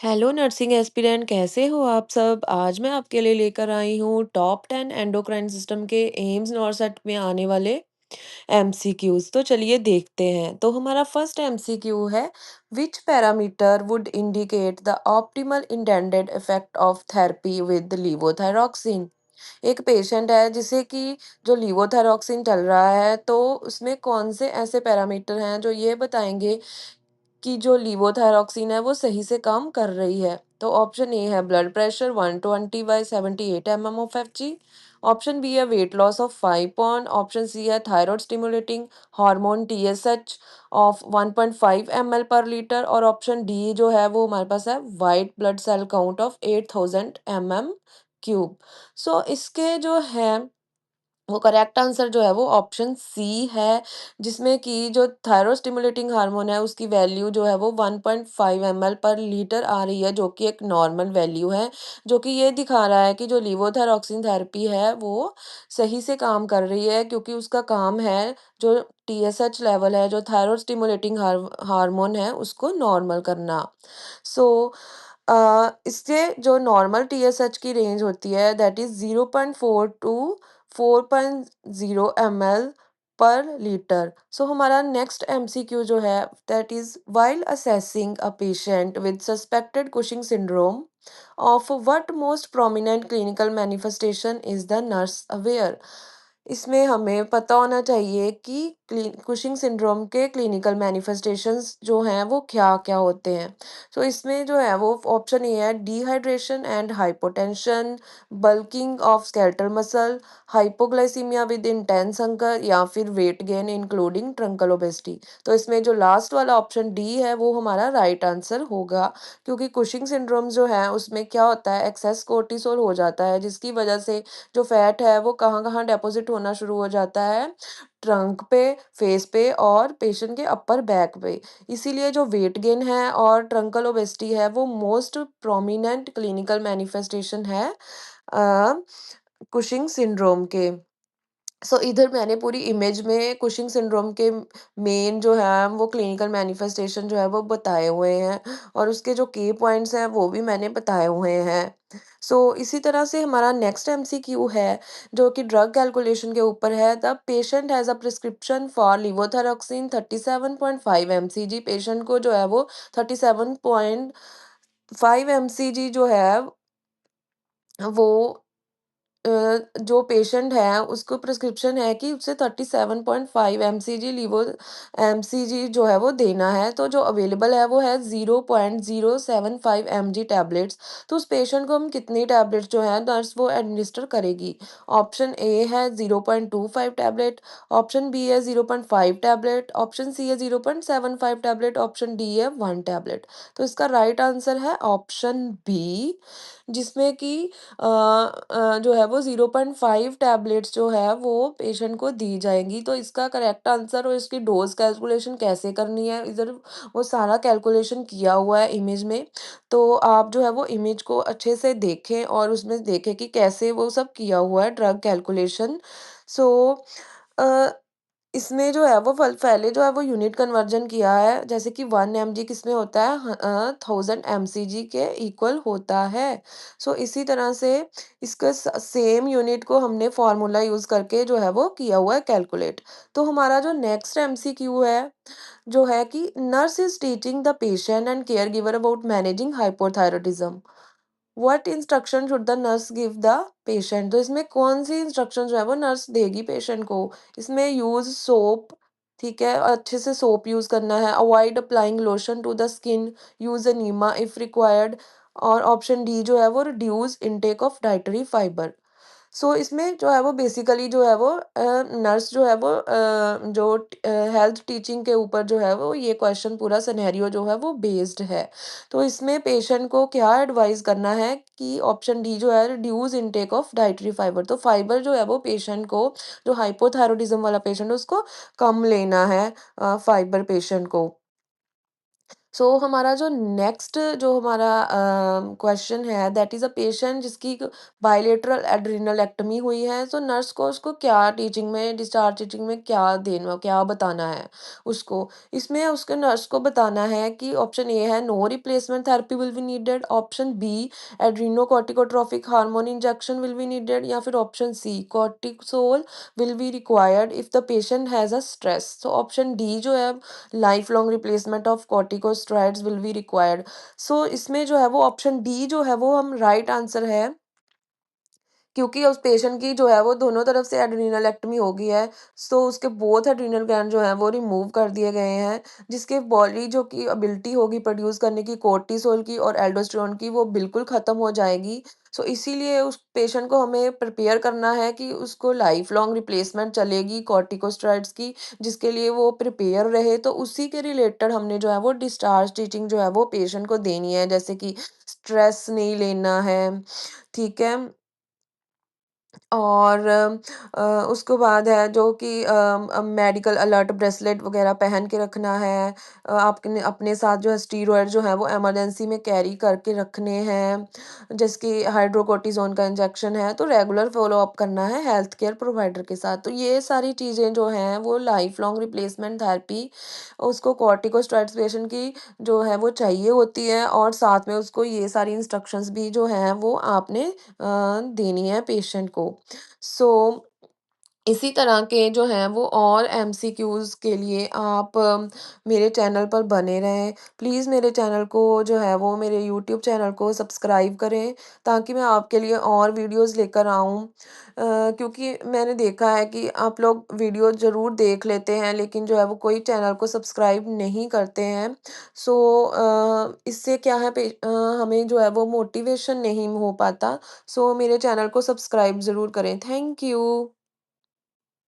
Hello nursing aspirant, कैसे हो आप सब। आज मैं आपके लिए लेकर आई हूँ टॉप 10 एंडोक्राइन सिस्टम के एम्स नॉरसेट में आने वाले एमसीक्यूज। तो चलिए देखते हैं। तो हमारा फर्स्ट एमसीक्यू है, which parameter would indicate the optimal intended effect of therapy with levothyroxine. एक पेशेंट है जिसे कि जो लीवोथायरॉक्सिन चल रहा है, तो उसमें कौन से ऐसे पैरामीटर हैं जो ये बताएंगे कि जो लीवोथायरॉक्सिन है वो सही से काम कर रही है। तो ऑप्शन ए है blood pressure 120/78 mm of FG. Option B है weight loss of 5 pound. Option C है thyroid stimulating hormone TSH of 1.5 ml per litre. और ऑप्शन डी जो है वो हमारे पास है white blood cell count of 8000 mm cube. So इसके जो है वो करेक्ट आंसर जो है वो ऑप्शन सी है, जिसमें कि जो थायरॉइड स्टिमुलेटिंग हार्मोन है उसकी वैल्यू जो है वो 1.5 ml पर लीटर आ रही है, जो कि एक नॉर्मल वैल्यू है, जो कि ये दिखा रहा है कि जो लीवोथायरॉक्सिन थेरेपी है वो सही से काम कर रही है, क्योंकि उसका काम है जो टीएसएच लेवल है, जो थायरॉइड स्टिमुलेटिंग हार्मोन है, उसको नॉर्मल करना। सो इससे जो नॉर्मल टीएसएच की रेंज होती है that is 0.4 to 4.0 ml per litre. सो हमारा नेक्स्ट एमसीक्यू जो है that is while assessing a patient with suspected Cushing syndrome of what most prominent clinical manifestation is the nurse aware. इसमें हमें पता होना चाहिए कि कुशिंग सिंड्रोम के क्लिनिकल मैनिफेस्टेशंस जो हैं वो क्या-क्या होते हैं। तो इसमें जो है वो ऑप्शन ए है dehydration and hypotension, bulking of skeletal muscle, hypoglycaemia with intense hunger या फिर weight gain including truncal obesity. तो इसमें जो लास्ट वाला ऑप्शन डी है वो हमारा राइट आंसर होगा, क्योंकि कुशिंग सिंड्रोम जो है उसमें क्या होता है, एक्सेस कोर्टिसोल हो जाता है, जिसकी वजह से जो फैट है वो कहाँ-कहाँ डिपॉजिट होना शुरू हो जाता है, ट्रंक पे, फेस पे और पेशेंट के अपर बैक पे। इसीलिए जो वेट गेन है और ट्रंकल ओबेसिटी है वो मोस्ट प्रोमिनेंट क्लिनिकल मैनिफेस्टेशन है अ, कुशिंग सिंड्रोम के। इधर मैंने पूरी इमेज में कुशिंग सिंड्रोम के मेन जो है वो क्लिनिकल मैनिफेस्टेशन जो है वो बताए हुए हैं, और उसके जो की पॉइंट्स हैं वो भी मैंने बताए हुए हैं। इसी तरह से हमारा नेक्स्ट एमसीक्यू है जो कि ड्रग कैलकुलेशन के ऊपर है। The patient has a prescription for levothyroxine 37.5 mcg। Patient को जो है वो 37.5 mcg जो है वो अ, जो पेशेंट है उसको प्रिस्क्रिप्शन है कि उसे 37.5 mcg लीवो एमसीजी जो है वो देना है। तो जो अवेलेबल है वो है 0.075 mg टैबलेट्स। तो उस पेशेंट को हम कितनी टैबलेट्स जो है नर्स वो एडमिनिस्टर करेगी। ऑप्शन ए है 0.25 टैबलेट, ऑप्शन बी है 0.5 टैबलेट, ऑप्शन सी है 0.75 टैबलेट, ऑप्शन डी है 1 टैबलेट। तो इसका राइट आंसर है ऑप्शन बी, जिसमें कि जो है वो 0.5 टैबलेट्स जो है वो पेशेंट को दी जाएँगी। तो इसका करेक्ट आंसर और इसकी डोज़ कैलकुलेशन कैसे करनी है, इधर वो सारा कैलकुलेशन किया हुआ है इमेज में। तो आप जो है वो इमेज को अच्छे से देखें और उसमें देखें कि कैसे वो सब किया हुआ है ड्रग कैलकुलेशन। सो अ इसमें जो है वो पहले जो है वो यूनिट कन्वर्जन किया है, जैसे कि 1 mg किसमें होता है 1000 mcg के इक्वल होता है। इसी तरह से इसका सेम यूनिट को हमने फॉर्मूला यूज करके जो है वो किया हुआ है कैलकुलेट। तो हमारा जो नेक्स्ट एमसीक्यू है जो है कि nurse is teaching the patient and care giver about managing hypothyroidism. What instruction should the nurse give the patient. तो इसमें कौन सी इंस्ट्रक्शन जो है वो नर्स देगी पेशेंट को। इसमें यूज सोप, ठीक है, अच्छे से सोप यूज करना है, avoid applying lotion to the skin, use enema if required. और ऑप्शन डी जो है वो reduce intake of dietary fibre. इसमें जो है वो बेसिकली जो है वो नर्स जो है वो जो हेल्थ टीचिंग के ऊपर जो है वो ये क्वेश्चन पूरा सिनेरियो जो है वो बेस्ड है। तो इसमें पेशेंट को क्या एडवाइस करना है कि ऑप्शन डी जो है reduce intake of dietary fibre. तो फाइबर जो है वो पेशेंट को, जो हाइपोथायरॉयडिज्म वाला पेशेंट है उसको कम लेना है फाइबर पेशेंट को। हमारा जो नेक्स्ट जो हमारा क्वेश्चन है, दैट इज़ अ पेशेंट जिसकी बायलेटरल एड्रेनलेक्टमी हुई है, तो नर्स को उसको क्या टीचिंग में, डिस्चार्ज टीचिंग में क्या देना, क्या बताना है उसको। इसमें उसके नर्स को बताना है कि ऑप्शन ए है no replacement therapy will be needed, option B adrenocorticotropic hormone injection will be needed, या फिर option C cortisol will be required if the patient has a stress. तो ऑप्शन डी जो है life long replacement of corticosteroids will be required. इसमें जो है वो option D जो है वो हम राइट आंसर है, क्योंकि उस पेशेंट की जो है वो दोनों तरफ से एड्रेनलेक्टमी हो गई है, उसके बोथ एड्रेनल ग्लैंड जो हैं वो रिमूव कर दिए गए हैं, जिसके बॉडी जो की एबिलिटी होगी प्रोड्यूस करने की कोर्टिसोल की और एल्डोस्टेरोन की, वो बिल्कुल ख़त्म हो जाएगी। इसीलिए उस पेशेंट को हमें प्रिपेयर करना है कि उसको लाइफ लॉन्ग रिप्लेसमेंट चलेगी कॉर्टिकोस्टेरॉइड्स की, जिसके लिए वो प्रिपेयर रहे। तो उसी के रिलेटेड हमने जो है वो डिस्चार्ज टीचिंग जो है वो पेशेंट को देनी है, जैसे कि स्ट्रेस नहीं लेना है, ठीक है? और उसके बाद है जो कि मेडिकल अलर्ट ब्रेसलेट वगैरह पहन के रखना है। आपने अपने साथ जो है स्टीरॉयड जो है वो इमरजेंसी में कैरी करके रखने हैं, जैसे कि हाइड्रोकोर्टिज़ोन का इंजेक्शन है, तो रेगुलर फ़ॉलो अप करना है हेल्थ केयर प्रोवाइडर के साथ। तो ये सारी चीज़ें जो हैं वो लाइफ लॉन्ग रिप्लेसमेंट थेरेपी उसको कॉर्टिकोस्टेरॉइड्स पेशेंट की जो है वो चाहिए होती है, और साथ में उसको ये सारी इंस्ट्रक्शंस भी जो हैं वो आपने देनी है पेशेंट को। सो इसी तरह के जो हैं वो और एमसीक्यूज़ के लिए आप मेरे चैनल पर बने रहें। प्लीज़ मेरे चैनल को जो है वो मेरे यूट्यूब चैनल को सब्सक्राइब करें, ताकि मैं आपके लिए और वीडियोज़ लेकर आऊँ। क्योंकि मैंने देखा है कि आप लोग वीडियो ज़रूर देख लेते हैं, लेकिन जो है वो कोई चैनल को सब्सक्राइब नहीं करते हैं। इससे क्या है हमें जो है वो मोटिवेशन नहीं हो पाता। मेरे चैनल को सब्सक्राइब ज़रूर करें। Thank you.